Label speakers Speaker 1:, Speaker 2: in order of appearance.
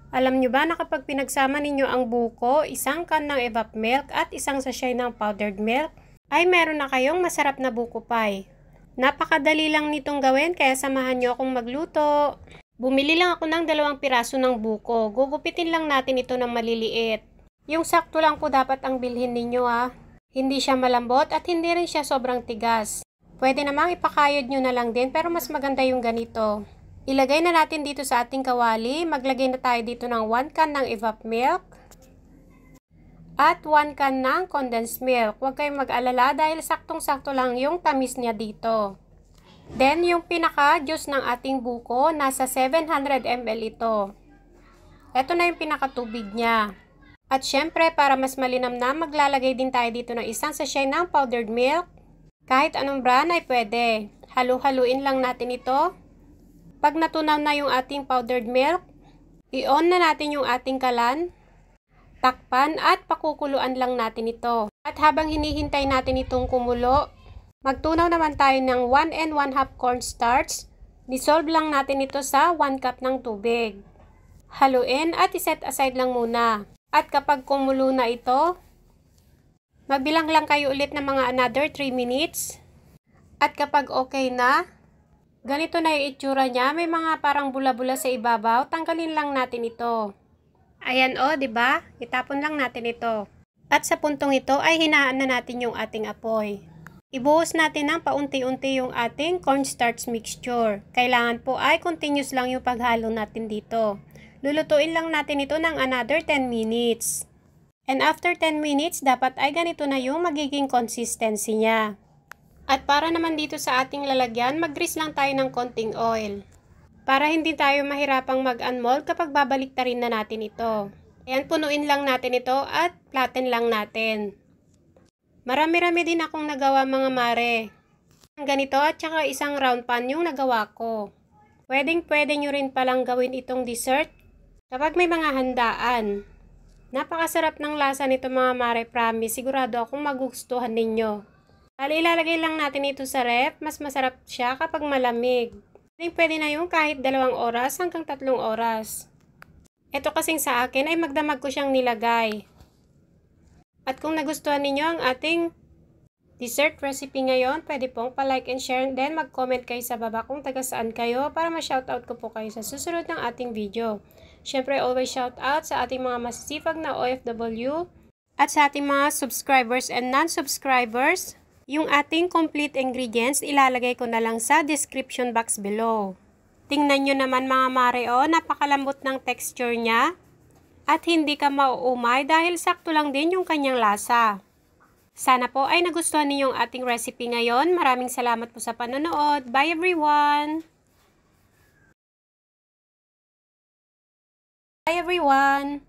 Speaker 1: Alam nyo ba na kapag pinagsama ninyo ang buko, isang can ng evap milk at isang sachet ng powdered milk, ay meron na kayong masarap na buko pie. Napakadali lang nitong gawin kaya samahan nyo akong magluto. Bumili lang ako ng 2 piraso ng buko. Gugupitin lang natin ito ng maliliit. Yung sakto lang po dapat ang bilhin ninyo ha. Hindi siya malambot at hindi rin siya sobrang tigas. Pwede namang ipakayod nyo na lang din pero mas maganda yung ganito. Ilagay na natin dito sa ating kawali. Maglagay na tayo dito ng 1 can ng evap milk at 1 can ng condensed milk. Huwag kayong mag-alala dahil saktong-sakto lang yung tamis niya dito. Then, yung pinaka-juice ng ating buko, nasa 700 ml ito. Ito na yung pinaka-tubig niya. At syempre, para mas malinam na, maglalagay din tayo dito ng isang sachet ng powdered milk. Kahit anong brand ay pwede. Halu-haluin lang natin ito. Pag natunaw na yung ating powdered milk, i-on na natin yung ating kalan, takpan at pakukuluan lang natin ito. At habang hinihintay natin itong kumulo, magtunaw naman tayo ng 1 1/2 cornstarch. Dissolve lang natin ito sa 1 cup ng tubig. Haluin at iset aside lang muna. At kapag kumulo na ito, magbilang lang kayo ulit ng mga another 3 minutes. At kapag okay na, ganito na yung itsura niya. May mga parang bula-bula sa ibabaw. Tanggalin lang natin ito. Ayan o, diba? Itapon lang natin ito. At sa puntong ito ay hinaan na natin yung ating apoy. Ibuhos natin ng paunti-unti yung ating cornstarch mixture. Kailangan po ay continuous lang yung paghalo natin dito. Lulutuin lang natin ito ng another 10 minutes. And after 10 minutes, dapat ay ganito na yung magiging consistency niya. At para naman dito sa ating lalagyan, mag-grease lang tayo ng konting oil. Para hindi tayo mahirapang mag-unmold kapag babaliktarin na natin ito. Ayan, punuin lang natin ito at flatten lang natin. Marami-rami din akong nagawa mga mare. Ganito at saka isang round pan yung nagawa ko. Pwedeng-pwede nyo rin palang gawin itong dessert kapag may mga handaan. Napakasarap ng lasa nito mga mare, promise. Sigurado akong magugustuhan ninyo. Ilalagay lang natin ito sa ref. Mas masarap siya kapag malamig. Pwede na yung kahit 2 oras hanggang 3 oras. Ito kasing sa akin ay magdamag ko siyang nilagay. At kung nagustuhan ninyo ang ating dessert recipe ngayon, pwede pong pa-like and share and then mag-comment kayo sa baba kung taga saan kayo para ma-shoutout ko po kayo sa susunod ng ating video. Syempre, always shoutout sa ating mga masisipag na OFW at sa ating mga subscribers and non-subscribers. Yung ating complete ingredients, ilalagay ko na lang sa description box below. Tingnan nyo naman mga mare, napakalambot ng texture niya. At hindi ka mauumay dahil sakto lang din yung kanyang lasa. Sana po ay nagustuhan niyo yung ating recipe ngayon. Maraming salamat po sa panonood. Bye everyone! Bye everyone!